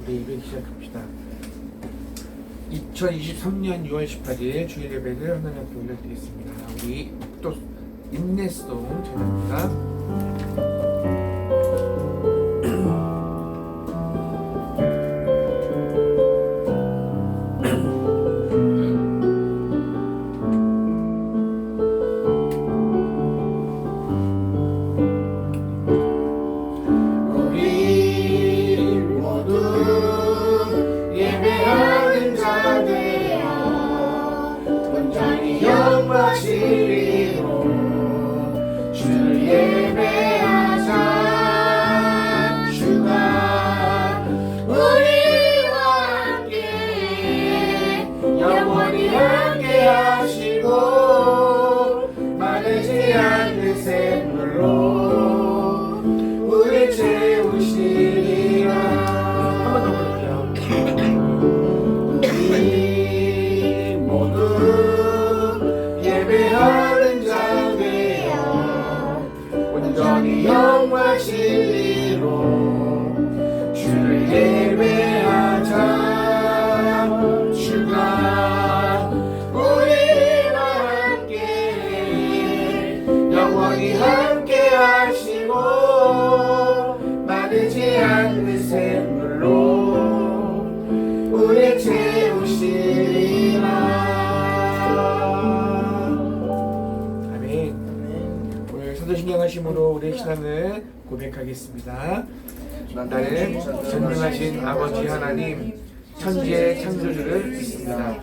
우리 예배 시작합시다. 2023년 6월 18일 주일 예배를 하나님 앞에 올려드리겠습니다. 우리 또 인내송 찬양합니다. 신앙하심으로 우리의 신앙을 고백하겠습니다. 나는 전능하신 아버지 하나님 천지의 창조주를 믿습니다.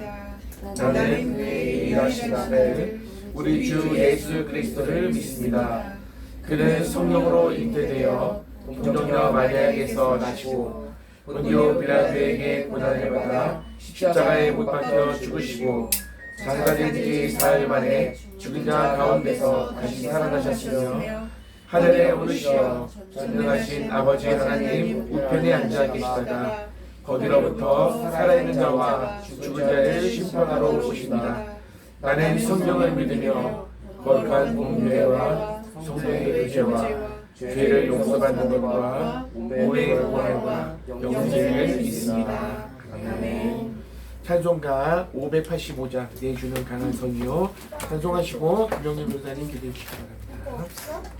나는 일하신 아들 우리 주 예수 그리스도를 믿습니다. 그는 성령으로 잉태되어 동정녀 마리아에게서 나시고 본디오 빌라도에게 고난을 받아 십자가에 못 박혀 죽으시고 장가된 지 사흘 만에 죽은 자 가운데서 다시 살아나셨으며 하늘에 오르시어 전능하신 아버지 하나님 우편에 앉아 계시다가 거기로부터 살아있는 자와 죽은 자를 심판하러 오십니다. 나는 성령을 믿으며 거룩한 공교회와 성도의 교제와 죄를 용서받는 것과 오해의 구원과 영생을 믿습니다. 아멘. 찬송가 585장 내주는 강한 성이요. 찬송하시고 김영렬 목사님 기도해 주시기 바랍니다.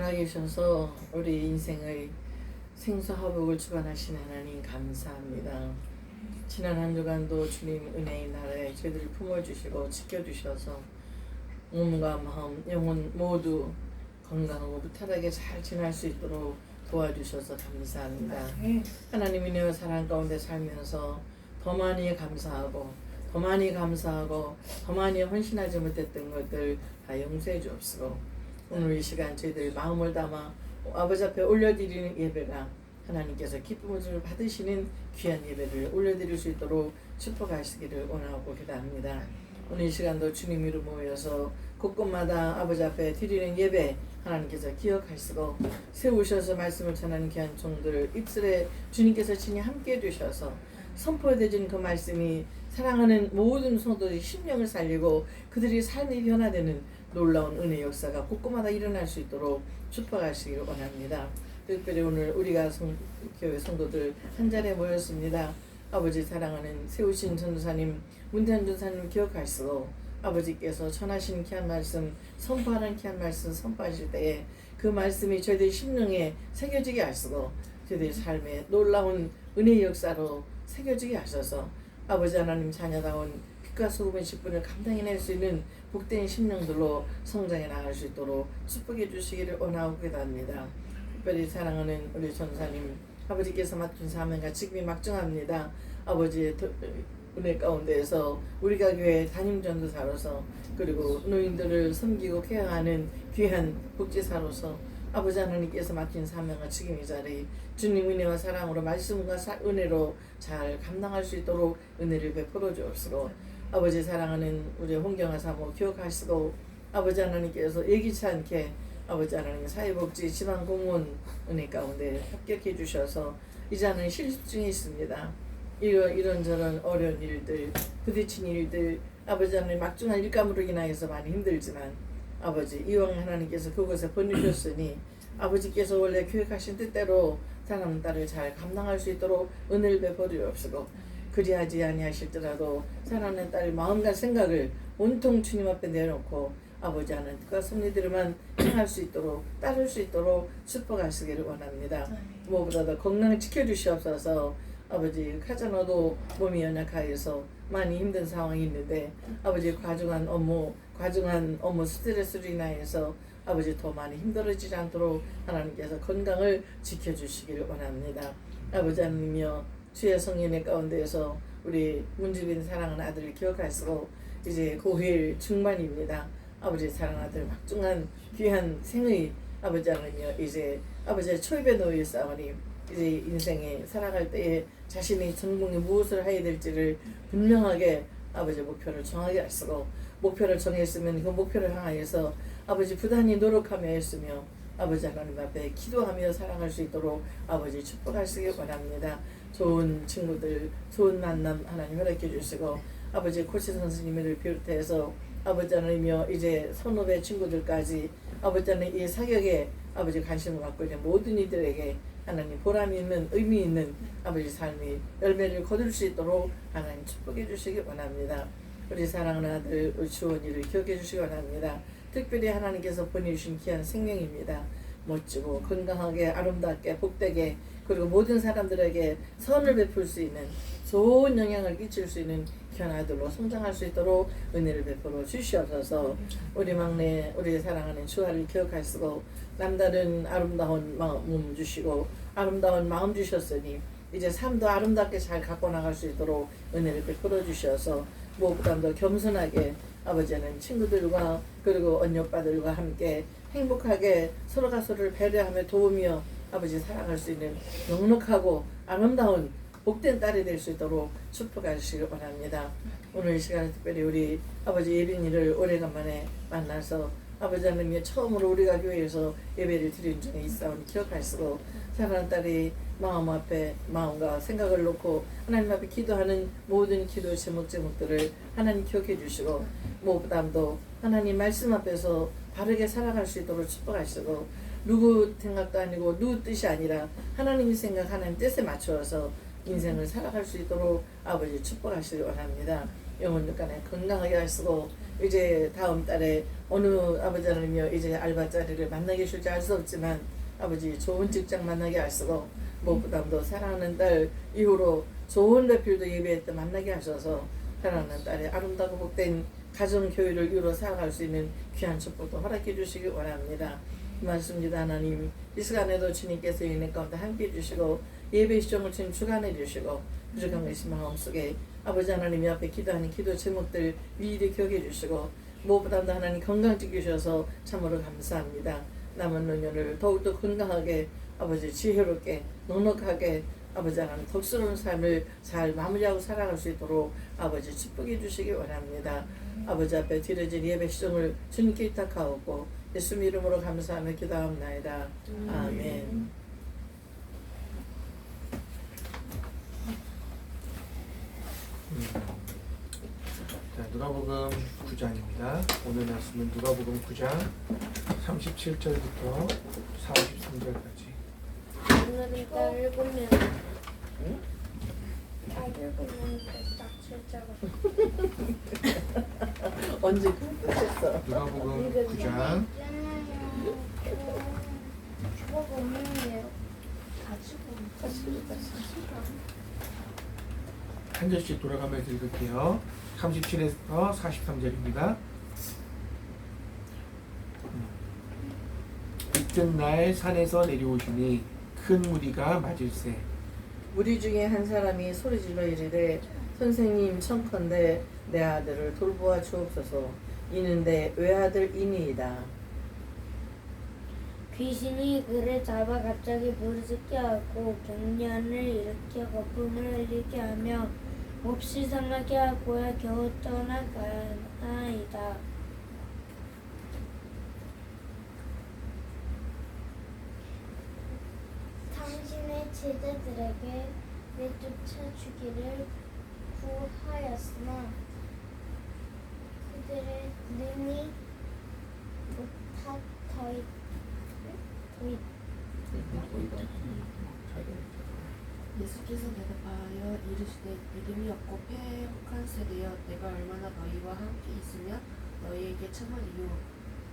살아계셔서 우리 인생의 생사화복을 주관하신 하나님 감사합니다. 지난 한 주간도 주님 은혜의 나라에 저희들을 품어주시고 지켜주셔서 몸과 마음, 영혼 모두 건강하고 무탈하게 잘 지날 수 있도록 도와주셔서 감사합니다. 하나님 은혜와 사랑 가운데 살면서 더 많이 감사하고 더 많이 헌신하지 못했던 것들 다 용서해 주옵시고 오늘 이 시간 저희들 마음을 담아 아버지 앞에 올려드리는 예배가 하나님께서 기쁨을 받으시는 귀한 예배를 올려드릴 수 있도록 축복하시기를 원하고 기도합니다. 오늘 이 시간도 주님 이름 모여서 곳곳마다 아버지 앞에 드리는 예배 하나님께서 기억하시고 세우셔서 말씀을 전하는 귀한 종들 입술에 주님께서 친히 함께 해주셔서 선포되어진 그 말씀이 사랑하는 모든 성도들의 심령을 살리고 그들이 삶이 변화되는 놀라운 은혜 역사가 곳곳마다 일어날 수 있도록 축복하시기를 원합니다. 특별히 오늘 우리가 교회 성도들 한 자리에 모였습니다. 아버지 사랑하는 세우신 전도사님 문태환 전도사님 기억하시고 아버지께서 전하신 귀한 말씀 선포하는 귀한 말씀 선포하실 때에 그 말씀이 저희들 심령에 새겨지게 하시고 저희들 삶에 놀라운 은혜의 역사로 새겨지게 하셔서 아버지 하나님 자녀다운 빛과 소금의 직분을 감당해낼 수 있는 복된 심령들로 성장해 나갈 수 있도록 축복해 주시기를 원하고 기도합니다. 특별히 사랑하는 우리 전사님 아버지께서 맡은 사명과 직분이 막중합니다. 아버지의 은혜 가운데에서 우리가 교회 담임 전도사로서 그리고 노인들을 섬기고 케어하는 귀한 복지사로서 아버지 하나님께서 맡긴 사명과 책임의 자리 주님 은혜와 사랑으로 말씀과 은혜로 잘 감당할 수 있도록 은혜를 베풀어 주옵시고 아버지 사랑하는 우리 홍경아 사모 기억하시고 아버지 하나님께서 예기치 않게 아버지 하나님 사회복지 지방공무원 은혜 가운데 합격해 주셔서 이제는 실습 중에 있습니다. 이런저런 어려운 일들 부딪힌 일들 아버지 하나님 막중한 일감으로 인하여서 많이 힘들지만 아버지 이왕 하나님께서 그곳에 보내셨으니 아버지께서 원래 계획하신 뜻대로 사람 딸을 잘 감당할 수 있도록 은혜를 베풀어주옵시고 그리하지 아니하실지라도 사랑하는 딸의 마음과 생각을 온통 주님 앞에 내놓고 아버지 하는 뜻과 섭리들만 행할 수 있도록 따를 수 있도록 축복하시기를 원합니다. 무엇보다도 건강을 지켜주시옵소서. 아버지 카자노도 몸이 연약하여서 많이 힘든 상황이 있는데 아버지 과중한 업무 스트레스로 인하여서 아버지 더 많이 힘들어지지 않도록 하나님께서 건강을 지켜주시기를 원합니다. 아버지 하나님이여 주의 성령의 가운데에서 우리 문주빈 사랑하는 아들을 기억하시고 이제 고일 중반입니다. 아버지 사랑하는 아들 막중한 귀한 생의 아버지 하나님이여 이제 아버지의 초입에 놓여 있사오니 이제 인생에 살아갈 때에 자신의 전공에 무엇을 해야 될지를 분명하게 아버지 목표를 정하게 하시고 목표를 정했으면 그 목표를 향하여서 아버지 부단히 노력하며 했으며 아버지 하나님 앞에 기도하며 살아갈 수 있도록 아버지 축복하시길 원합니다. 좋은 친구들 좋은 만남 하나님 허락해 주시고 아버지 코치 선생님을 비롯해서 아버지 하나님이여 이제 선후배 친구들까지 아버지 하나님 이 사격에 아버지 관심을 갖고 있는 모든 이들에게 하나님 보람 있는 의미 있는 아버지 삶이 열매를 거둘 수 있도록 하나님 축복해 주시기 원합니다. 우리 사랑하는 아들 주원이를 기억해 주시기 원합니다. 특별히 하나님께서 보내주신 귀한 생명입니다. 멋지고 건강하게 아름답게 복되게 그리고 모든 사람들에게 선을 베풀 수 있는 좋은 영향을 끼칠 수 있는 귀한 아들로 성장할 수 있도록 은혜를 베풀어 주시옵소서. 우리 막내 우리 사랑하는 주아를 기억하시고 남다른 아름다운 몸 주시고 아름다운 마음 주셨으니 이제 삶도 아름답게 잘 갖고 나갈 수 있도록 은혜를 베풀어 주셔서 무엇보다도 겸손하게 아버지는 친구들과 그리고 언니 오빠들과 함께 행복하게 서로가 서로를 배려하며 도우며 아버지 살아갈 수 있는 넉넉하고 아름다운 복된 딸이 될 수 있도록 축복하시길 원합니다. 오늘 이 시간에 특별히 우리 아버지 예빈이를 오래간만에 만나서 아버지 하나님이 처음으로 우리가 교회에서 예배를 드린 중에 있사오니 기억하시고 사랑하는 딸이 마음 앞에 마음과 생각을 놓고 하나님 앞에 기도하는 모든 기도 제목들을 하나님 기억해 주시고 무엇보다도 하나님 말씀 앞에서 바르게 살아갈 수 있도록 축복하시고 누구 생각도 아니고 누구 뜻이 아니라 하나님의 생각 하나님 뜻에 맞추어서 인생을 살아갈 수 있도록 아버지 축복하시기 원합니다. 영혼들 간에 건강하게 하시고 이제 다음 달에 어느 아버지 하나님이여 이제 알바 자리를 만나게 해줄지 알 수 없지만 아버지 좋은 직장 만나게 하시고 무엇보다도 사랑하는 딸 이후로 좋은 대필도 예배할 때 만나게 하셔서 사랑하는 딸의 아름다고 복된 가정 교회를 이루어 살아갈 수 있는 귀한 축복도 허락해 주시기 원합니다. 고맙습니다. 하나님 이 시간에도 주님께서 있는 가운데 함께해 주시고 예배 시점을 주님 주관해 주시고 부족한 것이 마음속에 아버지 하나님 앞에 기도하는 기도 제목들 미리 기억해 주시고 무엇보다도 하나님 건강 지키셔서 참으로 감사합니다. 남은 노년을 더욱더 건강하게 아버지 지혜롭게 넉넉하게 아버지 하나님 덕스러운 삶을 잘 마무리하고 살아갈 수 있도록 아버지 축복해 주시기 원합니다. 아버지 앞에 드려진 예배 시점을 주님께 의탁하옵고 예수 이름으로 감사하며 기도하옵나이다. 아멘. 자, 누가복음 9장입니다. 오늘 말씀은 누가복음 9장 37절부터 43절까지. 오늘은 딱 읽으면 딱 읽으면 딱 7자가 언제 끝했어? 누가복음 9장 주보가 없는데요. 한 절씩 돌아가면서 읽을게요. 37에서 43절입니다. 이튿날 산에서 내려오시니 큰 무리가 맞을세. 무리 중에 한 사람이 소리질러 이르되 선생님 청컨대 내 아들을 돌보아 주옵소서. 이는 내 외아들이니이다. 귀신이 그를 잡아 갑자기 부르짖게 하고 경련을 일으켜 거품을 흘리게 하며 몹시 상하게 하고야 겨우 떠나가나이다. 당신의 제자들에게 내쫓아 주기를 구하였으나 그들의 능히 예수께서 대답하여 이르시되 믿음이 없고 패역한 세대여 내가 얼마나 너희와 함께 있으며 너희에게 참으리요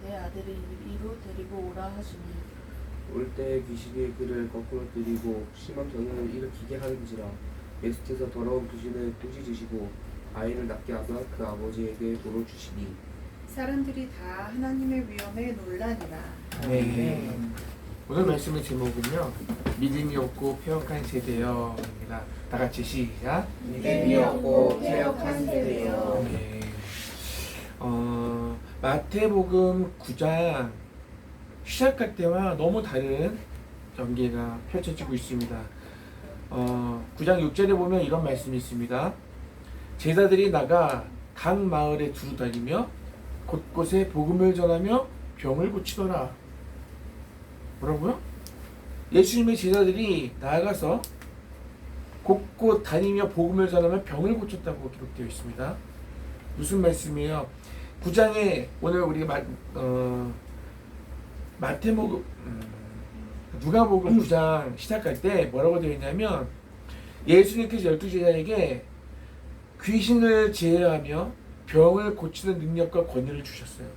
내 아들을 이리로 데리고 오라 하시니 올 때 귀신이 그를 거꾸로 들이고 심한 병을 일으키게 하는지라. 예수께서 더러운 귀신을 꾸짖으시고 아이를 낳게 하사 그 아버지에게 도로 주시니 사람들이 다 하나님의 위엄에 놀라니라. 네. 오늘 말씀의 제목은요. 믿음이 없고 패역한 세대여입니다. 다 같이 시작. 믿음이 없고 패역한 세대여. 네. 마태복음 9장 시작할 때와 너무 다른 전개가 펼쳐지고 있습니다. 9장 6절에 보면 이런 말씀이 있습니다. 제자들이 나가 각 마을에 두루 다니며 곳곳에 복음을 전하며 병을 고치더라. 뭐라고요? 예수님의 제자들이 나아가서 곳곳 다니며 복음을 전하며 병을 고쳤다고 기록되어 있습니다. 무슨 말씀이에요? 9장에 오늘 우리가 누가복음 9장 시작할 때 뭐라고 되어 있냐면 예수님께서 12제자에게 귀신을 제어하며 병을 고치는 능력과 권위를 주셨어요.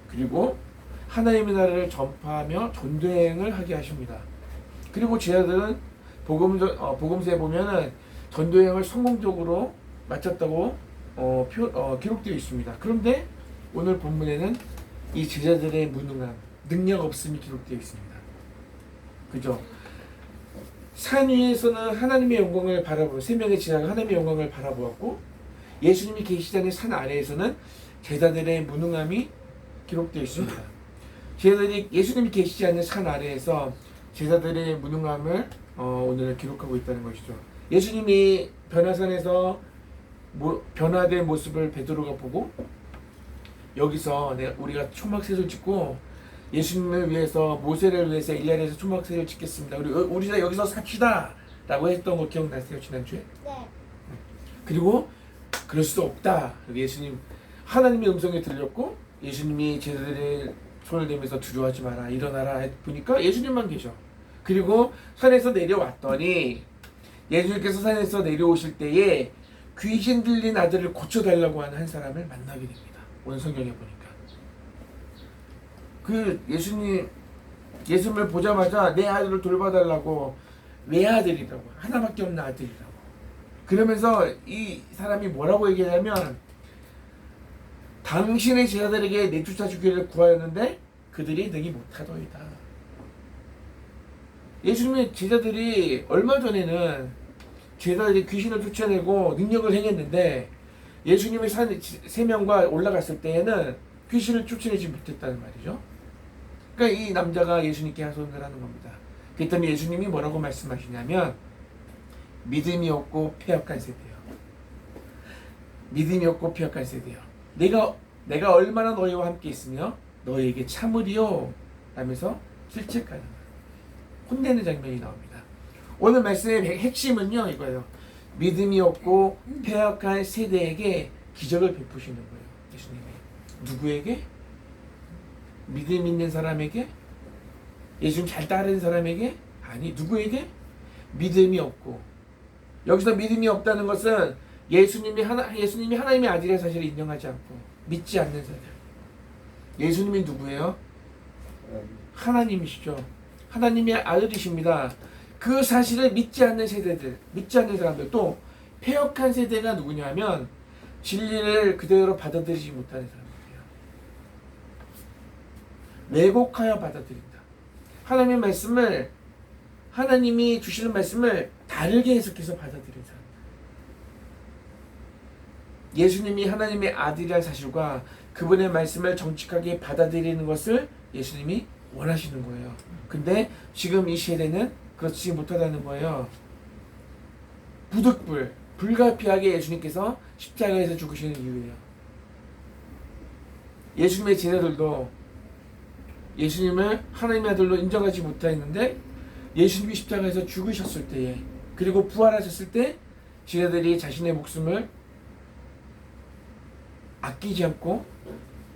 그리고 하나님의 나라를 전파하며 전도행을 하게 하십니다. 그리고 제자들은 복음서에 보면은 전도행을 성공적으로 마쳤다고 기록되어 있습니다. 그런데 오늘 본문에는 이 제자들의 무능함, 능력 없음이 기록되어 있습니다. 그죠? 산 위에서는 하나님의 영광을 바라보고 세 명의 제자가 하나님의 영광을 바라보았고 예수님이 계시지 않은 산 아래에서는 제자들의 무능함이 기록되어 있습니다. 제자들이 예수님이 계시지 않는 산 아래에서 제자들의 무능함을 오늘 기록하고 있다는 것이죠. 예수님이 변화산에서 변화된 모습을 베드로가 보고 여기서 우리가 초막셋을 짓고 예수님을 위해서 모세를 위해서 일리야에서 초막셋을 짓겠습니다. 우리 다 여기서 삽시다 라고 했던 거 기억나세요? 지난주에? 네. 그리고 그럴 수 없다. 예수님 하나님의 음성이 들렸고 예수님이 제자들의 손을 대면서 두려워하지 마라 일어나라 보니까 예수님만 계셔. 그리고 산에서 내려왔더니 예수님께서 산에서 내려오실 때에 귀신 들린 아들을 고쳐달라고 하는 한 사람을 만나게 됩니다. 오늘 성경에 보니까. 그 예수님을 보자마자 내 아들을 돌봐달라고, 외아들이라고, 하나밖에 없는 아들이라고. 그러면서 이 사람이 뭐라고 얘기하냐면, 당신의 제자들에게 내쫓아 주기를 구하였는데 그들이 능히 못하더이다. 예수님의 제자들이 얼마 전에는 제자들이 귀신을 쫓아내고 능력을 행했는데, 예수님이 세 명과 올라갔을 때에는 귀신을 쫓아내지 못했다는 말이죠. 그러니까 이 남자가 예수님께 하소연을 하는 겁니다. 그랬더니 예수님이 뭐라고 말씀하시냐면, 믿음이 없고 패역한 세대요. 믿음이 없고 패역한 세대요. 내가 얼마나 너희와 함께 있으며 너희에게 참으리요 하면서 실책하는 거예요. 혼내는 장면이 나옵니다. 오늘 말씀의 핵심은요, 이거예요. 믿음이 없고 패역한 세대에게 기적을 베푸시는 거예요. 예수님이. 누구에게? 믿음 있는 사람에게? 예수님 잘 따르는 사람에게? 아니, 누구에게? 믿음이 없고. 여기서 믿음이 없다는 것은 예수님이 하나님의 아들의 사실을 인정하지 않고 믿지 않는 사람. 예수님이 누구예요? 하나님이시죠. 하나님의 아들이십니다. 그 사실을 믿지 않는 세대들, 믿지 않는 사람들, 또 패역한 세대가 누구냐면 진리를 그대로 받아들이지 못하는 사람들이에요. 왜곡하여 받아들인다. 하나님의 말씀을, 하나님이 주시는 말씀을 다르게 해석해서 받아들이는 사람. 예수님이 하나님의 아들이라는 사실과 그분의 말씀을 정직하게 받아들이는 것을 예수님이 원하시는 거예요. 근데 지금 이 세대는 그렇지 못하다는 거예요. 불가피하게 예수님께서 십자가에서 죽으시는 이유예요. 예수님의 제자들도 예수님을 하나님의 아들로 인정하지 못했는데, 예수님이 십자가에서 죽으셨을 때에, 그리고 부활하셨을 때 제자들이 자신의 목숨을 아끼지 않고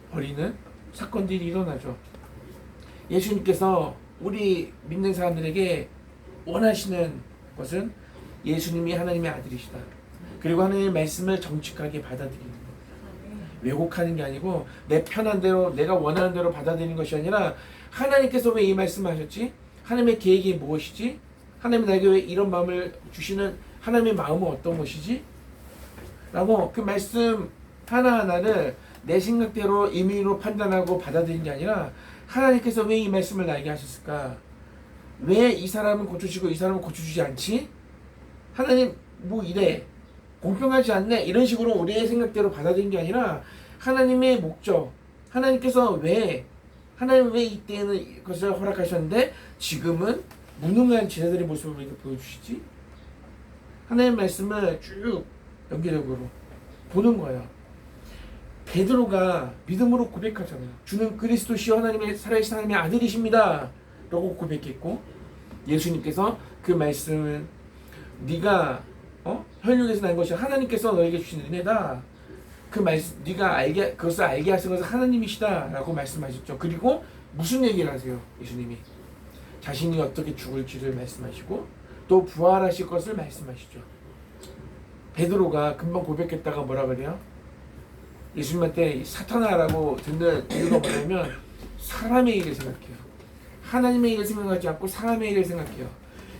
버리는 사건들이 일어나죠. 예수님께서 우리 믿는 사람들에게 원하시는 것은 예수님이 하나님의 아들이시다. 그리고 하나님의 말씀을 정직하게 받아들이는 겁니다. 왜곡하는 게 아니고 내 편한 대로, 내가 원하는 대로 받아들이는 것이 아니라, 하나님께서 왜 이 말씀을 하셨지? 하나님의 계획이 무엇이지? 하나님이 나에게 왜 이런 마음을 주시는 하나님의 마음은 어떤 것이지? 라고 그 말씀 하나하나를 내 생각대로 임의로 판단하고 받아들이는 게 아니라, 하나님께서 왜 이 말씀을 나에게 하셨을까? 왜 이 사람은 고쳐주고 이 사람은 고쳐주지 않지? 하나님 뭐 이래, 공평하지 않네, 이런 식으로 우리의 생각대로 받아들이는 게 아니라, 하나님의 목적, 하나님께서 하나님 왜 이때는 이것을 허락하셨는데 지금은 무능한 제자들의 모습을 보여주시지? 하나님의 말씀을 쭉 연계적으로 보는 거예요. 베드로가 믿음으로 고백하잖아요. 주는 그리스도시요 하나님의 살아계신 하나님의 아들이십니다 라고 고백했고, 예수님께서 그 말씀은 네가 혈육에서 난 것이 하나님께서 너에게 주신 은혜다. 그 말씀, 네가 그것을 알게 하신 것은 하나님이시다 라고 말씀하셨죠. 그리고 무슨 얘기를 하세요? 예수님이 자신이 어떻게 죽을지를 말씀하시고 또 부활하실 것을 말씀하시죠. 베드로가 금방 고백했다가 뭐라 그래요? 예수님한테 사탄아라고 듣는 이유가 뭐냐면, 사람의 일을 생각해요. 하나님의 일을 생각하지 않고 사람의 일을 생각해요.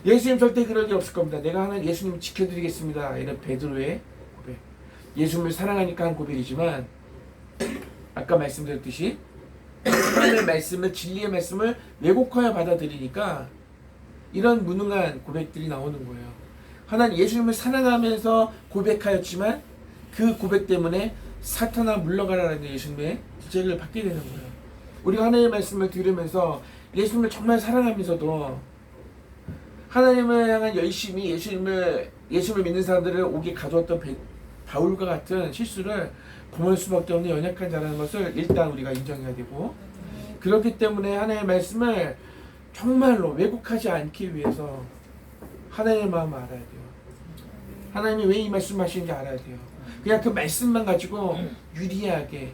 예수님 절대 그럴 일 없을 겁니다. 내가 예수님 지켜드리겠습니다. 이런 베드로의 고백. 예수님을 사랑하니까 한 고백이지만, 아까 말씀드렸듯이 하나님의 말씀을, 진리의 말씀을 왜곡하여 받아들이니까 이런 무능한 고백들이 나오는 거예요. 하나님 예수님을 사랑하면서 고백하였지만 그 고백 때문에 사탄아 물러가라는 예수님의 지적을 받게 되는 거예요. 우리가 하나님의 말씀을 들으면서 예수님을 정말 사랑하면서도 하나님을 향한 열심히 예수님을 믿는 사람들을 오게 가져왔던 바울과 같은 실수를 범할 수밖에 없는 연약한 자라는 것을 일단 우리가 인정해야 되고, 그렇기 때문에 하나님의 말씀을 정말로 왜곡하지 않기 위해서 하나님의 마음을 알아야 돼요. 하나님이 왜 이 말씀을 하시는지 알아야 돼요. 그냥 그 말씀만 가지고 유리하게,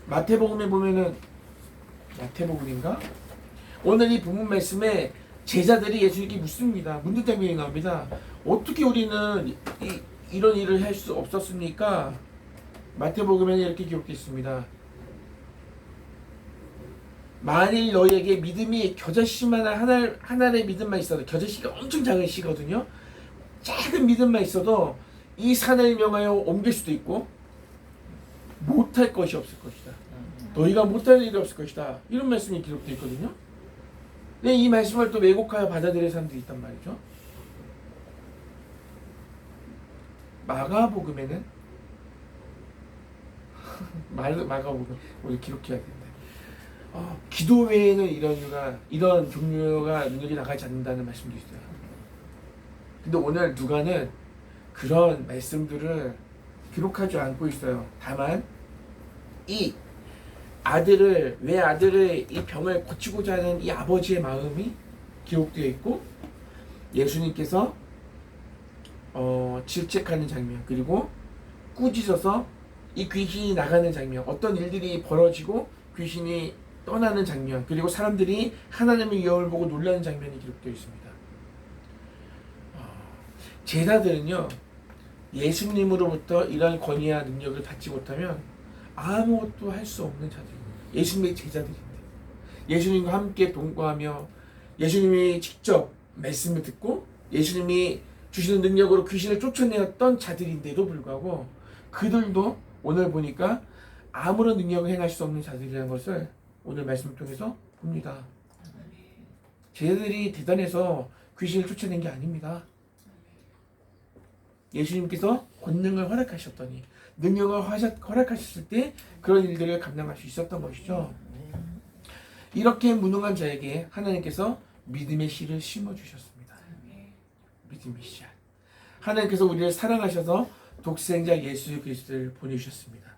마태복음에 보면은, 마태복음인가? 오늘 이 본문 말씀에 제자들이 예수님께 묻습니다. 묻는 장면이 나옵니다. 어떻게 우리는 이런 일을 할 수 없었습니까? 마태복음에는 이렇게 기록되어 있습니다. 만일 너희에게 믿음이 겨자씨만한 한 알의 믿음만 있어도, 겨자씨가 엄청 작은 씨거든요. 작은 믿음만 있어도 이 산을 명하여 옮길 수도 있고 못할 것이 없을 것이다. 너희가 못할 일이 없을 것이다. 이런 말씀이 기록되어 있거든요. 근데 이 말씀을 또 왜곡하여 받아들일 사람들이 있단 말이죠. 마가복음에는 마가복음 오늘 기록해야 되는데 기도 외에는 이런 종류가 능력이 나가지 않는다는 말씀도 있어요. 근데 오늘 누가는 그런 말씀들을 기록하지 않고 있어요. 다만 이 아들을 이 병을 고치고자 하는 이 아버지의 마음이 기록되어 있고, 예수님께서 질책하는 장면, 그리고 꾸짖어서 이 귀신이 나가는 장면, 어떤 일들이 벌어지고 귀신이 떠나는 장면, 그리고 사람들이 하나님의 위엄을 보고 놀라는 장면이 기록되어 있습니다. 제자들은요, 예수님으로부터 이러한 권위와 능력을 받지 못하면 아무것도 할 수 없는 자들입니다. 예수님의 제자들인데, 예수님과 함께 동거하며 예수님이 직접 말씀을 듣고 예수님이 주시는 능력으로 귀신을 쫓아내었던 자들인데도 불구하고 그들도 오늘 보니까 아무런 능력을 행할 수 없는 자들이라는 것을 오늘 말씀을 통해서 봅니다. 제자들이 대단해서 귀신을 쫓아낸 게 아닙니다. 예수님께서 권능을 허락하셨더니, 능력을 허락하셨을 때 그런 일들을 감당할 수 있었던 것이죠. 이렇게 무능한 자에게 하나님께서 믿음의 씨를 심어주셨습니다. 믿음의 씨. 하나님께서 우리를 사랑하셔서 독생자 예수 그리스도를 보내주셨습니다.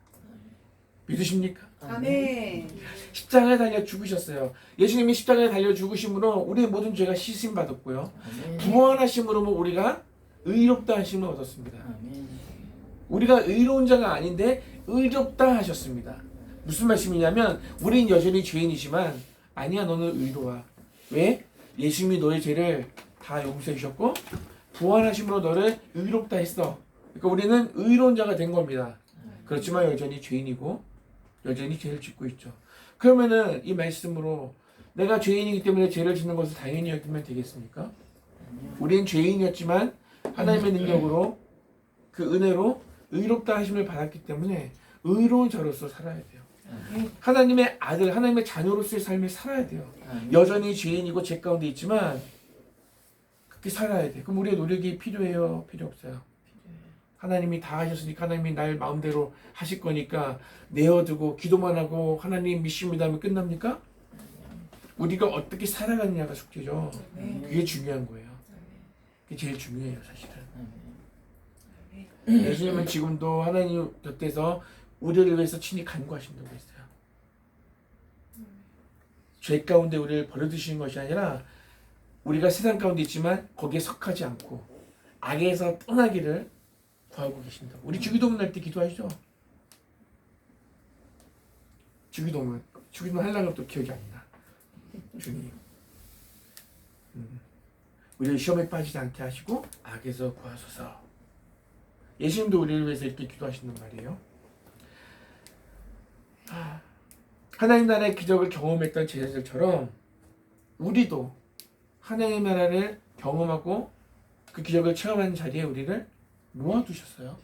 믿으십니까? 아멘. 십자가에 달려 죽으셨어요. 예수님이 십자가에 달려 죽으심으로 우리의 모든 죄가 씻임 받았고요. 부활하심으로 우리가 의롭다 하심을 얻었습니다. 우리가 의로운 자가 아닌데 의롭다 하셨습니다. 무슨 말씀이냐면 우린 여전히 죄인이지만 아니야, 너는 의로워. 왜? 예수님이 너의 죄를 다 용서해 주셨고 부활하심으로 너를 의롭다 했어. 그러니까 우리는 의로운 자가 된 겁니다. 그렇지만 여전히 죄인이고 여전히 죄를 짓고 있죠. 그러면은 이 말씀으로 내가 죄인이기 때문에 죄를 짓는 것을 당연히 여기면 되겠습니까? 우린 죄인이었지만 하나님의 능력으로 그 은혜로 의롭다 하심을 받았기 때문에 의로운 자로서 살아야 돼요. 하나님의 아들, 하나님의 자녀로서의 삶을 살아야 돼요. 여전히 죄인이고 죄 가운데 있지만 그렇게 살아야 돼. 그럼 우리의 노력이 필요해요? 필요 없어요? 하나님이 다 하셨으니까, 하나님이 날 마음대로 하실 거니까 내어두고 기도만 하고 하나님 믿습니다 하면 끝납니까? 우리가 어떻게 살아가느냐가 숙제죠. 그게 중요한 거예요. 그게 제일 중요해요, 사실은. 예수님은 지금도 하나님 곁에서 우리를 위해서 친히 간구하신다고 했어요. 죄 가운데 우리를 버려두시는 것이 아니라 우리가 세상 가운데 있지만 거기에 속하지 않고 악에서 떠나기를 구하고 계신다고. 우리 주기도문 할 때 기도하시죠? 주기도문 하려고 또 기억이 안 나. 주님, 우리를 시험에 빠지지 않게 하시고 악에서 구하소서. 예수님도 우리를 위해서 이렇게 기도하신단 말이에요. 하나님 나라의 기적을 경험했던 제자들처럼 우리도 하나님 나라를 경험하고 그 기적을 체험하는 자리에 우리를 모아두셨어요.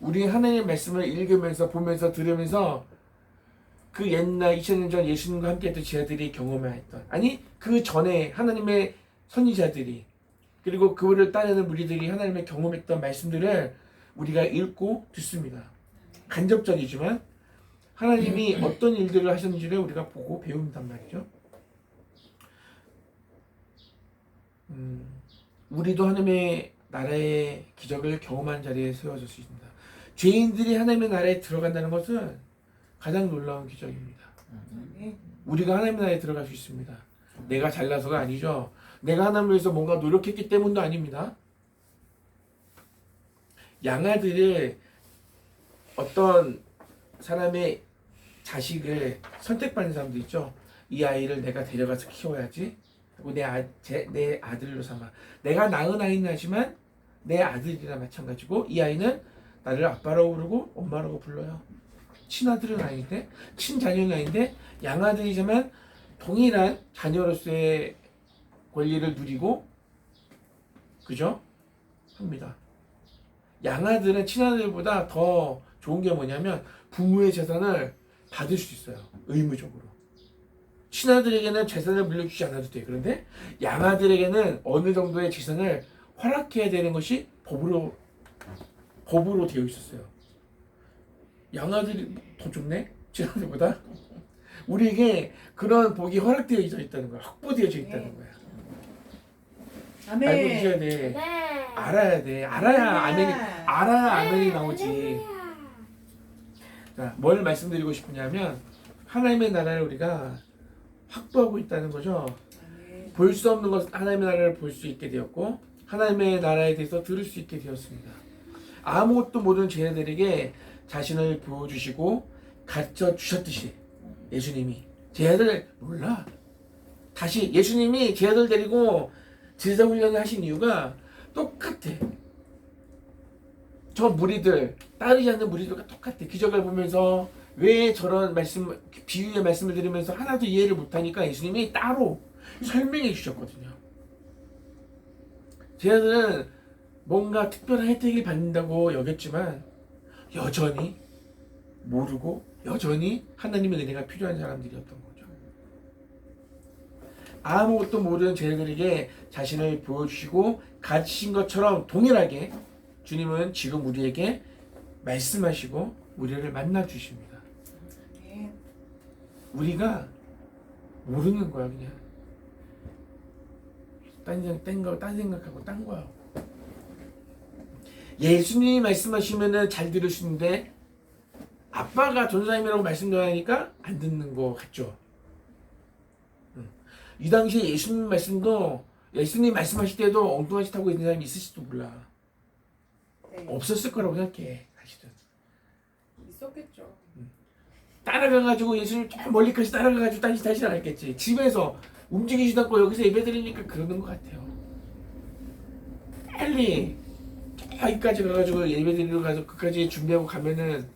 우리 하나님의 말씀을 읽으면서 보면서 들으면서 그 옛날 2000년 전 예수님과 함께했던 제자들이 경험했던, 아니 그 전에 하나님의 선지자들이 그리고 그를 따르는 무리들이 하나님의 경험했던 말씀들을 우리가 읽고 듣습니다. 간접적이지만 하나님이 어떤 일들을 하셨는지를 우리가 보고 배운단 말이죠. 우리도 하나님의 나라의 기적을 경험한 자리에 세워질 수 있습니다. 죄인들이 하나님의 나라에 들어간다는 것은 가장 놀라운 기적입니다. 우리가 하나님의 나라에 들어갈 수 있습니다. 내가 잘나서가 아니죠. 내가 하나님을 위해서 뭔가 노력했기 때문도 아닙니다. 양아들을 어떤 사람의 자식을 선택받는 사람도 있죠. 이 아이를 내가 데려가서 키워야지 하고 내 아들로 삼아. 내가 낳은 아이는 하지만 내 아들이나 마찬가지고 이 아이는 나를 아빠라고 부르고 엄마라고 불러요. 친아들은 아닌데, 친자녀는 아닌데 양아들이지만 동일한 자녀로서의 권리를 누리고, 그죠? 합니다. 양아들은 친아들보다 더 좋은 게 뭐냐면 부모의 재산을 받을 수 있어요. 의무적으로. 친아들에게는 재산을 물려주지 않아도 돼. 그런데 양아들에게는 어느 정도의 재산을 허락해야 되는 것이 법으로 되어 있었어요. 양아들이 더 좋네? 친아들보다? 우리에게 그런 복이 허락되어져 있다는 거야. 확보되어져 있다는 거야. 알고 계셔야 아멘. 돼. 네. 알아야 돼. 알아야 아멘이 나오지. 자, 뭘 말씀드리고 싶으냐면 하나님의 나라를 우리가 확보하고 있다는 거죠. 아멘. 볼 수 없는 것 하나님의 나라를 볼 수 있게 되었고 하나님의 나라에 대해서 들을 수 있게 되었습니다. 아무것도 모르는 쟤네들에게 자신을 보여주시고 가르쳐 주셨듯이 예수님이 쟤네들 몰라. 다시 예수님이 쟤네들 데리고 제자 훈련을 하신 이유가 똑같아. 저 무리들, 따르지 않는 무리들과 똑같아. 기적을 보면서 왜 저런 말씀, 비유의 말씀을 들으면서 하나도 이해를 못하니까 예수님이 따로 설명해 주셨거든요. 쟤네들은 뭔가 특별한 혜택을 받는다고 여겼지만 여전히 모르고 여전히 하나님의 은혜가 필요한 사람들이었던 거죠. 아무것도 모르는 쟤네들에게 자신을 보여주시고 가르치신 것처럼 동일하게 주님은 지금 우리에게 말씀하시고 우리를 만나 주십니다. 아멘. 우리가 모르는 거야 그냥. 딴 생각하고 딴 거야. 예수님이 말씀하시면은 잘 들을 수 있는데 아빠가 전사님이라고 말씀 전하니까 안 듣는 거 같죠. 이 당시에 예수님 말씀도 예수님 말씀하실 때도 엉뚱한 짓 하고 있는 사람이 있을지도 몰라. 네. 없었을 거라고 생각해 사실은. 있었겠죠. 따라가가지고 예수님 저 멀리까지 따라가가지고 딴짓 하진 않았겠지. 집에서 움직이지도 않고 여기서 예배드리니까 그러는 것 같아요. 빨리 저기까지 가가지고 예배드리러 가서 그까지 준비하고 가면은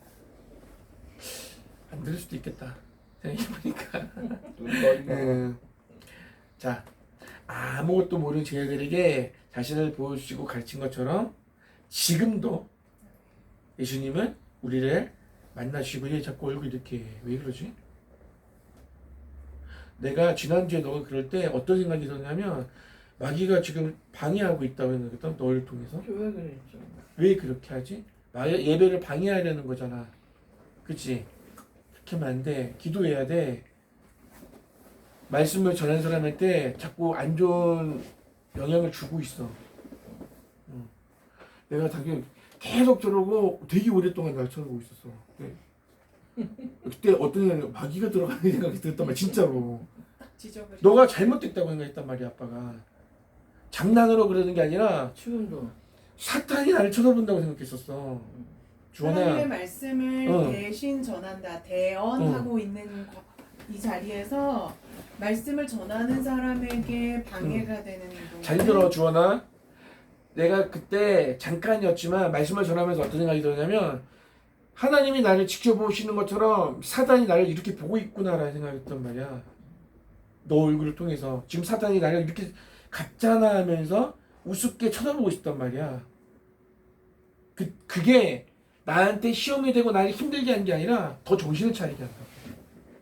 안 들을 수도 있겠다 생각해보니까. 눈 떠있나? 자, 아무것도 모르는 쟤네들에게 자신을 보여주시고 가르친 것처럼 지금도 예수님은 우리를 만나시고 얘 자꾸 얼굴 이렇게 해. 왜 그러지? 내가 지난주에 너가 그럴 때 어떤 생각이 들었냐면 마귀가 지금 방해하고 있다고 생각했던 너를 통해서. 왜 그랬죠? 왜 그렇게 하지? 예배를 방해하려는 거잖아. 그치? 그렇게 하면 안 돼. 기도해야 돼. 말씀을 전하는 사람한테 자꾸 안 좋은 영향을 주고 있어. 내가 당연히 계속 저러고 되게 오랫동안 날 쳐다보고 있었어. 그때 어떤 생각이 마귀가 들어가는 생각이 들었단 말이야. 진짜로. 지적을. 너가 잘못됐다고 생각했단 말이야. 아빠가. 장난으로 그러는 게 아니라 지금도 사탄이 나를 쳐다본다고 생각했었어. 주원아. 하나님의 말씀을 어. 대신 전한다. 대언하고 있는 이 자리에서 말씀을 전하는 사람에게 방해가 되는 행동. 잘 들어 주원아. 내가 그때 잠깐이었지만 말씀을 전하면서 어떤 생각이 들었냐면 하나님이 나를 지켜보시는 것처럼 사단이 나를 이렇게 보고 있구나라는 생각이 들었단 말이야. 너 얼굴을 통해서 지금 사단이 나를 이렇게 가짜나 하면서 우습게 쳐다보고 있단 말이야. 그게 나한테 시험이 되고 나를 힘들게 한 게 아니라 더 정신을 차리게 한다고.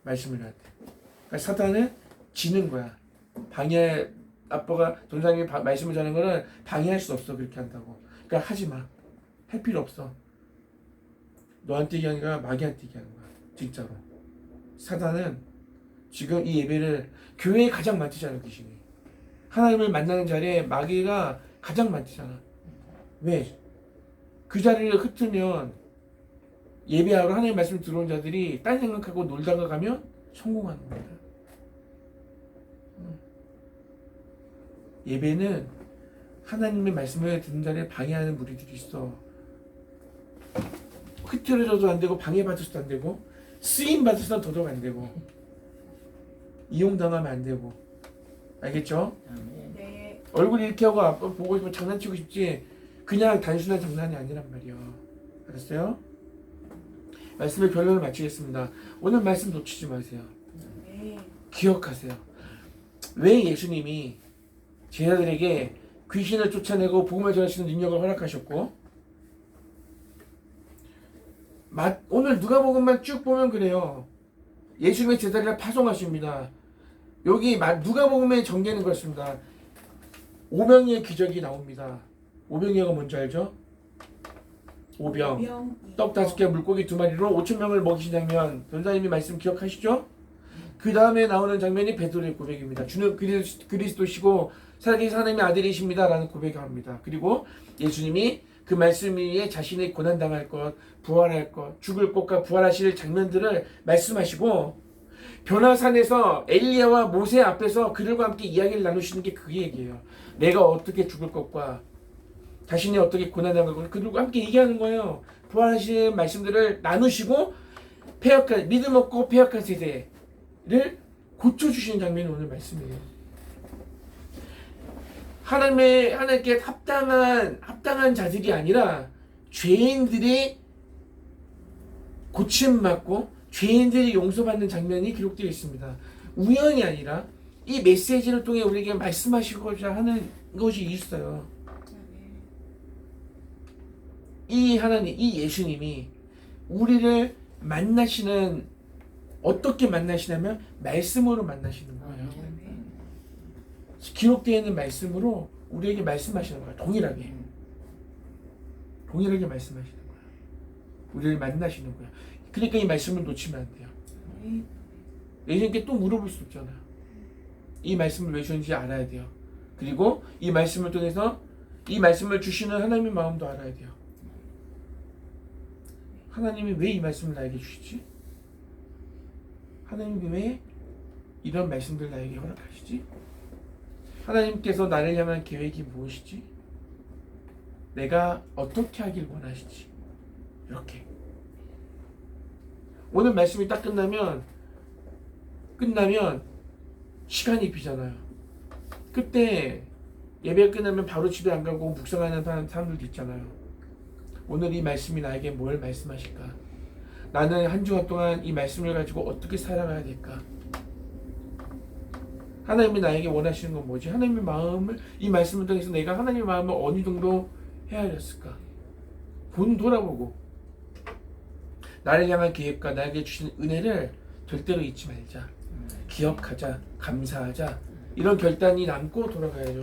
말씀을 할 때. 그러니까 사단은 지는 거야. 아빠가 전사님이 말씀을 전하는 거는 방해할 수 없어. 그렇게 한다고. 그러니까 하지 마. 할 필요 없어. 너한테 얘기하는 게 아니라 마귀한테 얘기하는 거야. 진짜로. 사단은 지금 이 예배를 교회에 가장 많잖아. 귀신이. 하나님을 만나는 자리에 마귀가 가장 많잖아. 왜? 그 자리를 흩으면 예배하러 하나님 말씀 들어온 자들이 딴 생각하고 놀다가 가면 성공하는 거야. 예배는 하나님의 말씀을 듣는 자리에 방해하는 무리들이 있어. 흐트러져도 안 되고 방해받아서도 안 되고 쓰임받아서는 더더욱 안 되고 이용당하면 안 되고. 알겠죠? 아멘. 네. 얼굴 이렇게 하고 아빠 보고 싶으면 장난치고 싶지 그냥 단순한 장난이 아니란 말이야. 알았어요? 말씀의 결론을 마치겠습니다. 오늘 말씀 놓치지 마세요. 네. 기억하세요. 왜 예수님이 제자들에게 귀신을 쫓아내고 복음을 전하시는 능력을 허락하셨고, 오늘 누가복음만 쭉 보면 그래요. 예수님의 제자들을 파송하십니다. 여기 누가복음의 전개는 그렇습니다. 오병이의 기적이 나옵니다. 오병이어가 뭔지 알죠? 오병. 떡 5개 물고기 2마리로 5,000명을 먹이신 장면, 변사님이 말씀 기억하시죠? 그 다음에 나오는 장면이 베드로의 고백입니다. 주는 그리스도시고 살아계신 하나님의 아들이십니다 라는 고백을 합니다. 그리고 예수님이 그 말씀 위에 자신의 고난당할 것, 부활할 것, 죽을 것과 부활하실 장면들을 말씀하시고, 변화산에서 엘리야와 모세 앞에서 그들과 함께 이야기를 나누시는 게 그 얘기예요. 내가 어떻게 죽을 것과 자신이 어떻게 고난당할 것, 그들과 함께 얘기하는 거예요. 부활하시는 말씀들을 나누시고 믿음 없고 폐역한 세대를 고쳐주시는 장면이 오늘 말씀이에요. 하나님께 합당한 자들이 아니라 죄인들이 고침받고 죄인들이 용서받는 장면이 기록되어 있습니다. 우연이 아니라 이 메시지를 통해 우리에게 말씀하시고자 하는 것이 있어요. 이 하나님, 이 예수님이 우리를 어떻게 만나시냐면 말씀으로 만나시는 거예요. 기록되어 있는 말씀으로 우리에게 말씀하시는 거예요. 동일하게 말씀하시는 거예요. 우리를 만나시는 거예요. 그러니까 이 말씀을 놓치면 안 돼요. 예수님께 또 물어볼 수 없잖아요. 이 말씀을 왜 주는지 알아야 돼요. 그리고 이 말씀을 통해서 이 말씀을 주시는 하나님의 마음도 알아야 돼요. 하나님이 왜 이 말씀을 나에게 주시지? 하나님이 왜 이런 말씀들 나에게 허락하시지? 하나님께서 나를 향한 계획이 무엇이지? 내가 어떻게 하길 원하시지? 이렇게 오늘 말씀이 딱 끝나면 시간이 비잖아요. 그때 예배가 끝나면 바로 집에 안 가고 묵상하는 사람들도 있잖아요. 오늘 이 말씀이 나에게 뭘 말씀하실까? 나는 한 주간 동안 이 말씀을 가지고 어떻게 살아가야 될까? 하나님이 나에게 원하시는 건 뭐지? 하나님의 마음을, 이 말씀을 통해서 내가 하나님의 마음을 어느 정도 헤아렸을까? 돌아보고 나를 향한 계획과 나에게 주신 은혜를 절대로 잊지 말자. 기억하자, 감사하자. 이런 결단이 남고 돌아가야죠.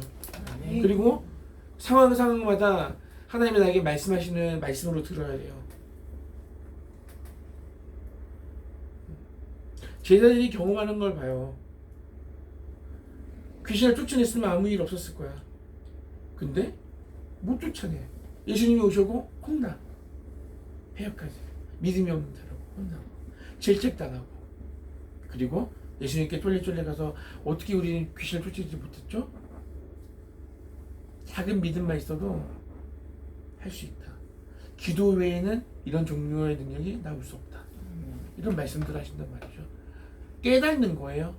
그리고 상황마다 하나님이 나에게 말씀하시는 말씀으로 들어야 돼요. 제자들이 경험하는 걸 봐요. 귀신을 쫓아냈으면 아무 일 없었을 거야. 근데 못 쫓아내. 예수님이 오셔고 혼나. 폐역하지. 믿음이 없는 자라고 혼나고 질책당하고. 그리고 예수님께 쫄래쫄래 가서 어떻게 우리는 귀신을 쫓아내지 못했죠? 작은 믿음만 있어도 할 수 있다. 기도 외에는 이런 종류의 능력이 나올 수 없다. 이런 말씀들 하신단 말이죠. 깨닫는 거예요.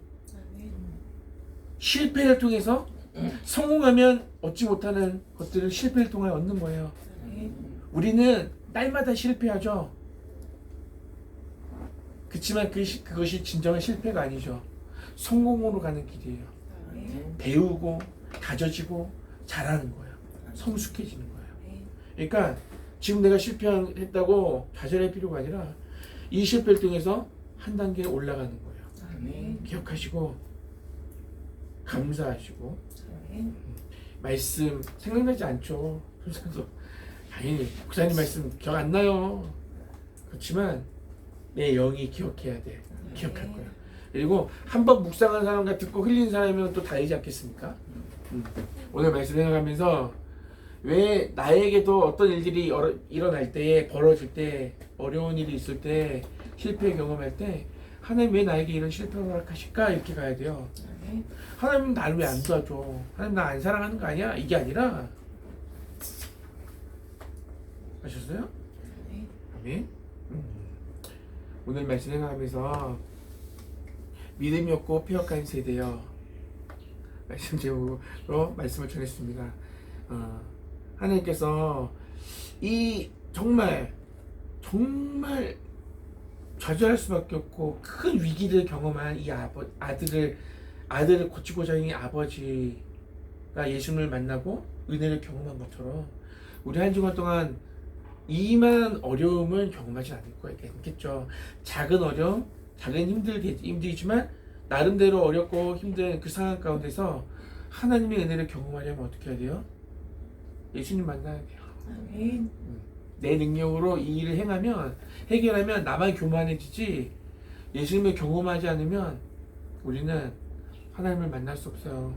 실패를 통해서 성공하면 얻지 못하는 것들을 실패를 통해 얻는 거예요. 우리는 날마다 실패하죠. 그렇지만 그것이 진정한 실패가 아니죠. 성공으로 가는 길이에요. 배우고 다져지고 잘하는 거예요. 성숙해지는 거예요. 그러니까 지금 내가 실패했다고 좌절할 필요가 아니라 이 실패를 통해서 한 단계 올라가는 거예요. 기억하시고 감사하시고 말씀 생각나지 않죠. 그래서 당연히 목사님 말씀 기억 안 나요. 그렇지만 내 영이 기억해야 돼. 기억할 거야. 그리고 한번 묵상한 사람과 듣고 흘린 사람이면 또 다르지 않겠습니까? 오늘 말씀 생각하면서 왜 나에게도 어떤 일들이 일어날 때에 벌어질 때 어려운 일이 있을 때 실패 경험할 때 하나님 왜 나에게 이런 실패를 허락하실까 이렇게 가야 돼요. 하나님 나를 왜 안 도와줘? 하나님 나 안 사랑하는 거 아니야? 이게 아니라 아셨어요? 아멘. 오늘 말씀 생각하면서 믿음이 없고 폐역한 세대여 말씀 제목으로 말씀을 전했습니다. 하나님께서 이 정말 정말 좌절할 수밖에 없고 큰 위기를 경험한 이 아들을 고치고자 하는 이 아버지가 예수님을 만나고 은혜를 경험한 것처럼 우리 한 주간 동안 이만 어려움을 경험하지 않을 거겠죠. 작은 어려움, 작은 힘들지만 나름대로 어렵고 힘든 그 상황 가운데서 하나님의 은혜를 경험하려면 어떻게 해야 돼요? 예수님 만나야 돼요. 아멘. 내 능력으로 이 일을 해결하면 나만 교만해지지 예수님을 경험하지 않으면 우리는 하나님을 만날 수 없어요.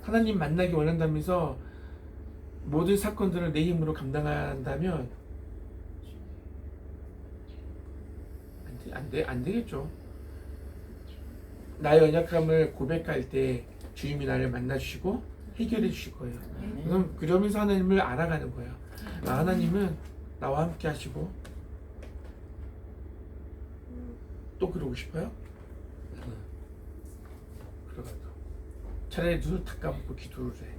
하나님 만나기 원한다면서 모든 사건들을 내 힘으로 감당한다면 안 되겠죠. 나의 연약함을 고백할 때 주님이 나를 만나주시고 해결해 주실 거예요. 그러면서 하나님을 알아가는 거예요. 하나님은 나와 함께 하시고 또 그러고 싶어요? 그러가도 차라리 눈을 다 감고 기도를 해.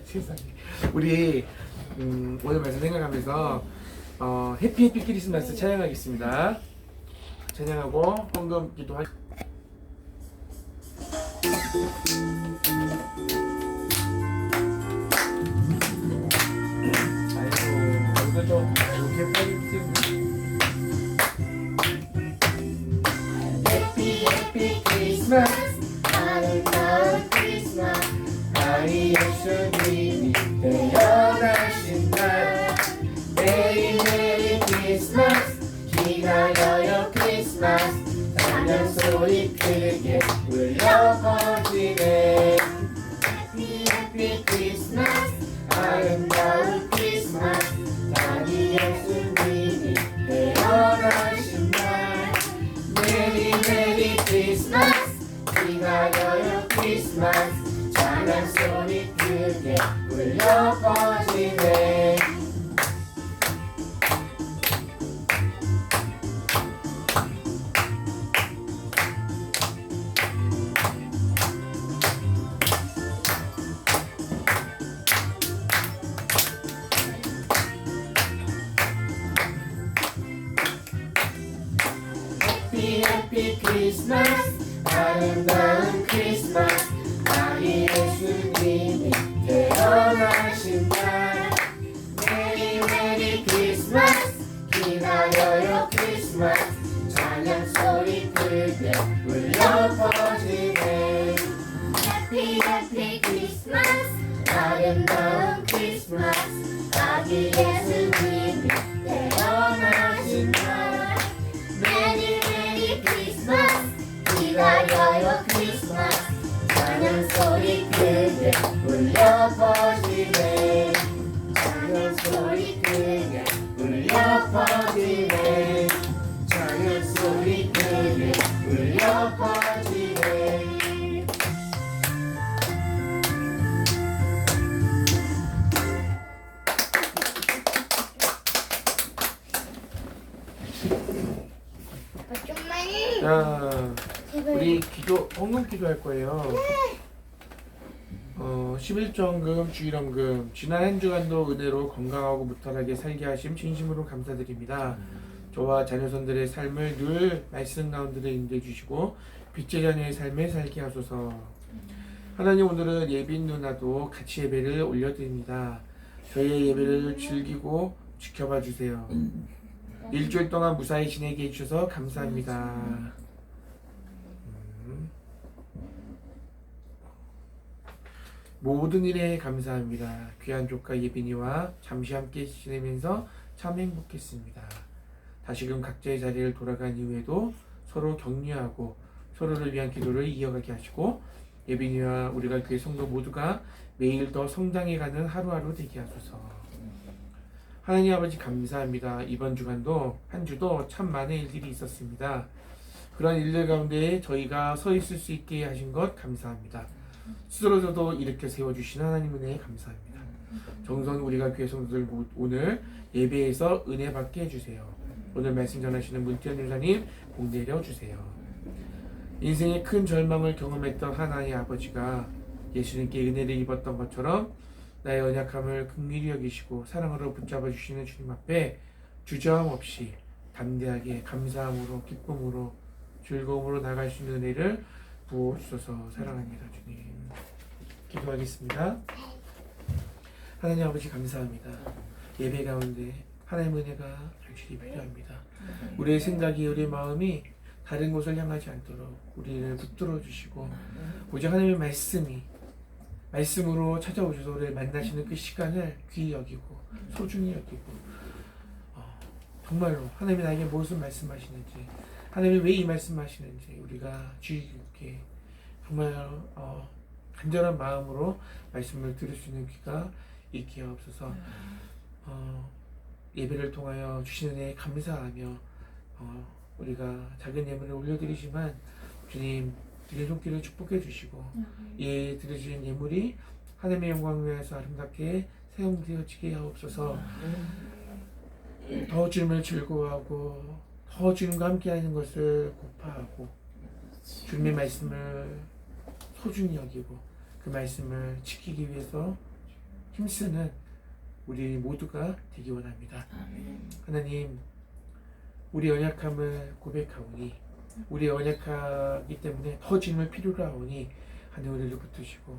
세상에. 우리 오늘 말씀 생각하면서 해피 크리스마스 찬양하겠습니다. 찬양하고 헌금 기도하. 아이고 이거 좀 이렇게 빨리 해피 크리스마스 아름다운 크리스마스 아이 예수님이 태어나신 날 메리 크리스마스 기다려요 크리스마스 찬양 소리 크게 울려 퍼지네 해피 크리스마스 아름다운 크리스마스 자기 예수님이 태어나신 날 메리 크리스마스 기다려요 크리스마스 찬양 소리 크게 울려 퍼지네 해피 크리스마스 아름다운 크리스마스 아기 예수님이 태어나신 날 메리 크리스마스 기다려요 크리스마스 찬양 소리 크게 울려 퍼지네 해피 크리스마스 아름다운 크리스마스 아기 예수님이 태어나신 날 메리 크리스마스 기다려요 크리스마스 찬양 소리 크게 울려 퍼지네 찬양 소리 크게 울려 퍼지네 찬양 소리 크게 울려 퍼지네 좀만. 자, 제발. 우리 헌금 기도할 거예요. 11조 헌금, 주일 헌금, 지난 한 주간도 은혜로 건강하고 무탈하게 살게 하심 진심으로 감사드립니다. 저와 자녀손들의 삶을 늘 말씀 가운데 인도해 주시고 빛의 자녀의 삶에 살게 하소서. 하나님, 오늘은 예빈 누나도 같이 예배를 올려드립니다. 저희의 예배를 즐기고 지켜봐 주세요. 일주일 동안 무사히 지내게 해주셔서 감사합니다. 모든 일에 감사합니다. 귀한 조카 예빈이와 잠시 함께 지내면서 참 행복했습니다. 다시금 각자의 자리를 돌아간 이후에도 서로 격려하고 서로를 위한 기도를 이어가게 하시고 예빈이와 우리가 교회 성도 모두가 매일 더 성장해가는 하루하루 되게 하소서. 하나님 아버지 감사합니다. 이번 주간도 한 주도 참 많은 일들이 있었습니다. 그런 일들 가운데 저희가 서 있을 수 있게 하신 것 감사합니다. 스스로서도 일으켜 세워주신 하나님 은혜에 감사합니다. 정선 우리가 교회 성도들 오늘 예배에서 은혜 받게 해주세요. 오늘 말씀 전하시는 문태현 유사님 복 내려주세요. 인생의 큰 절망을 경험했던 하나의 아버지가 예수님께 은혜를 입었던 것처럼 나의 연약함을 긍휼히 여기시고 사랑으로 붙잡아 주시는 주님 앞에 주저함 없이 담대하게 감사함으로 기쁨으로 즐거움으로 나갈 수 있는 은혜를 부어 주셔서 사랑합니다. 주님. 기도하겠습니다. 하나님 아버지 감사합니다. 예배 가운데 하나님의 은혜가 절실히 필요합니다. 우리의 생각이 우리의 마음이 다른 곳을 향하지 않도록 우리를 붙들어 주시고 오직 하나님의 말씀으로 찾아오셔서 우리를 만나시는 그 시간을 귀히 여기고 소중히 여기고 정말로 하나님이 나에게 무엇을 말씀하시는지 하나님이 왜 이 말씀하시는지 우리가 주의 깊게 정말 간절한 마음으로 말씀을 들을 수 있는 귀가 있게 하옵소서. 예배를 통하여 주시는 은혜에 감사하며 우리가 작은 예물을 올려드리지만 주님 드린 손길을 축복해 주시고 예 드려진 예물이 하나님의 영광을 위해서 아름답게 사용되어지게 하옵소서. 더 주님을 즐거워하고 더 주님과 함께하는 것을 고파하고 주님의 말씀을 소중히 여기고 그 말씀을 지키기 위해서 힘쓰는 우리 모두가 되기 원합니다. 하나님 우리 연약함을 고백하오니 우리 연약하기 때문에 더 주님을 필요로 하오니 하나님 우리를 붙드시고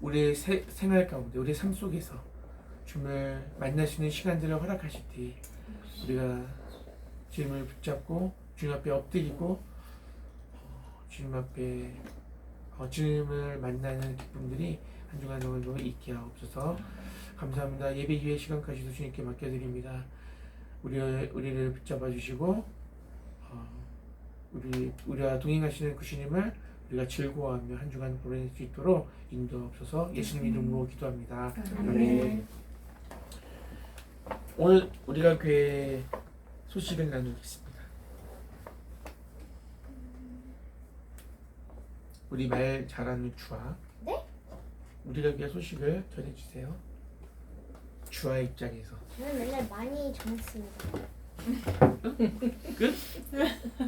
우리의 생활 가운데 우리의 삶 속에서 주님을 만나시는 시간들을 허락하실 때 우리가 주님을 붙잡고 주님 앞에 엎드리고 주님 앞에 주님을 만나는 기쁨들이 한 주간 오늘도 있게 하옵소서. 감사합니다. 예배 이후의 시간까지도 주님께 맡겨드립니다. 우리를 붙잡아 주시고 우리와 동행하시는 그 주님을 우리가 즐거워하며 한 주간 보낼 수 있도록 인도하옵소서. 예수님 이름으로 기도합니다. 아멘. 오늘 우리가 교회 소식을 나누겠습니다. 우리 말 잘하는 주아. 네? 우리가 교회 소식을 전해주세요. 주아 입장에서. 저는 맨날 많이 전했습니다. 끝?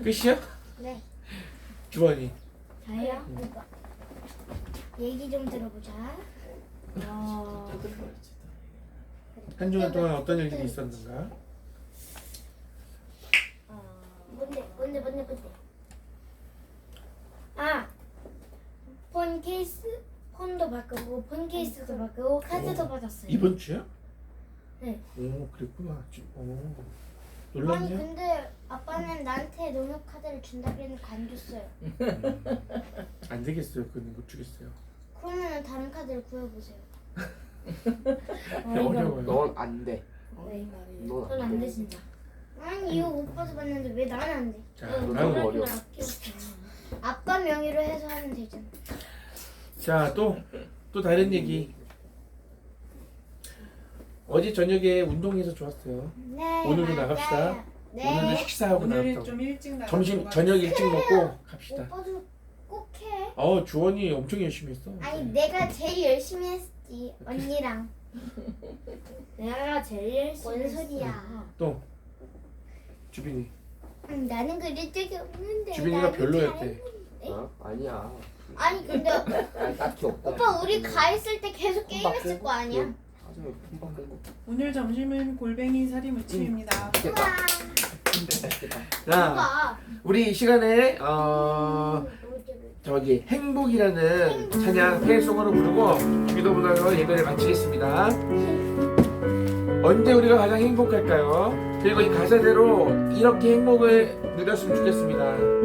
끝이야? 네. 주원이. 저요? 얘기 좀 들어보자. 한 주간 동안 어떤 일들이 있었는가? 뭔데? 아, 폰 케이스, 폰도 바꾸고 폰 케이스도 바꾸고 카드도 받았어요. 이번 주야? 네. 오 그랬구나. 아니 놀랐냐? 근데 아빠는 나한테 농협 카드를 준다 그랬는데 안 줬어요. 안 되겠어요. 그건 못 주겠어요. 그러면 다른 카드를 구해보세요. 어려워요. 넌 안 돼. 왜? 넌 전 안 안 돼. 돼 진짜. 아니 이거 오빠도 봤는데 왜 나는 안 돼? 자, 너무 다음. 어려워. 아빠 명의로 해서 하면 되잖아. 자, 또 다른 얘기. 어제 저녁에 운동해서 좋았어요. 네. 오늘도 맞아요. 나갑시다. 네. 오늘도 식사하고 오늘은 나갔다고. 좀 일찍 나가. 저녁 일찍 먹고 갑시다. 오빠도 꼭 해. 주원이 엄청 열심히 했어. 아니 내가 제일 열심히 했지 언니랑. 내가 제일 열심히. 뭔 소리야? 또 주빈이. 나는 그릴 적이 없는데. 주빈이가 나는 별로였대. 잘했는데. 아니야. 아니 근데 아니, 딱히 없다. 오빠 우리 가 있을 때 계속 게임했을 거 아니야? 맞아, 폰 바꾼 거. 오늘 점심은 골뱅이 사리 무침입니다. 됐다. 우와. 됐다. 자, 오빠. 우리 이 시간에 저기 행복이라는 찬양 페이송으로 부르고 기도문화로 예배를 마치겠습니다. 언제 우리가 가장 행복할까요? 그리고 이 가사대로 이렇게 행복을 누렸으면 좋겠습니다.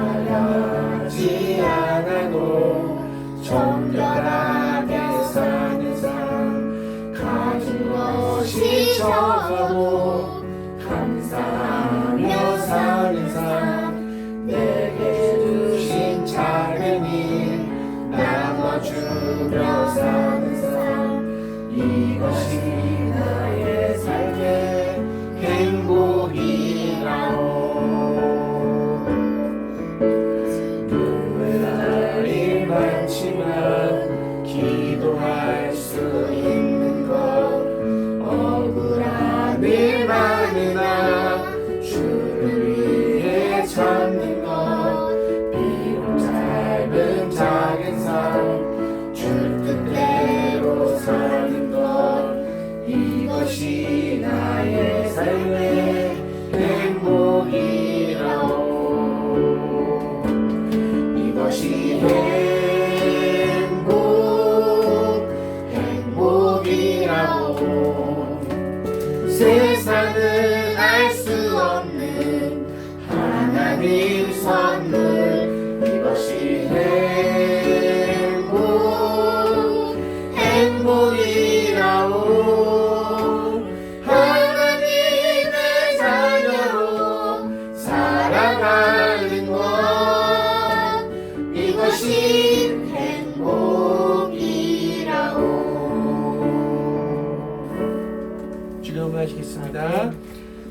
화려하지 않아도 정결하게 사는 삶 가진 것이 적어도 감사하며 사는 삶 내게 주신 작은 일 나눠주며 사는 삶 이것이 나의 삶의 행복이라오. 눈물 날이 많지만 기도할 수 있는 것 억울한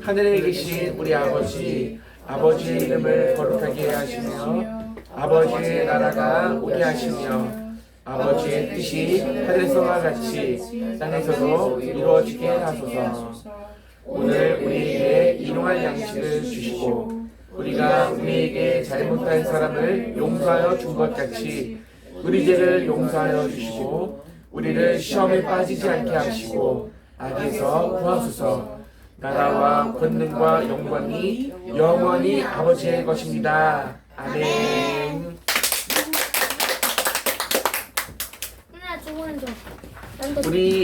하늘에 계신 우리 아버지, 아버지의 이름을 거룩하게 하시며 아버지의 나라가 오게 하시며 아버지의 뜻이 하늘에서와 같이 땅에서도 이루어지게 하소서. 오늘 우리에게 일용할 양식을 주시고 우리가 우리에게 잘못한 사람을 용서하여 준 것 같이 우리 죄를 용서하여 주시고 우리를 시험에 빠지지 않게 하시고 악에서 구하소서. 나라와 권능과 영광이 영원히 아버지의 것입니다. 아멘. 하나, 조금 더. 우리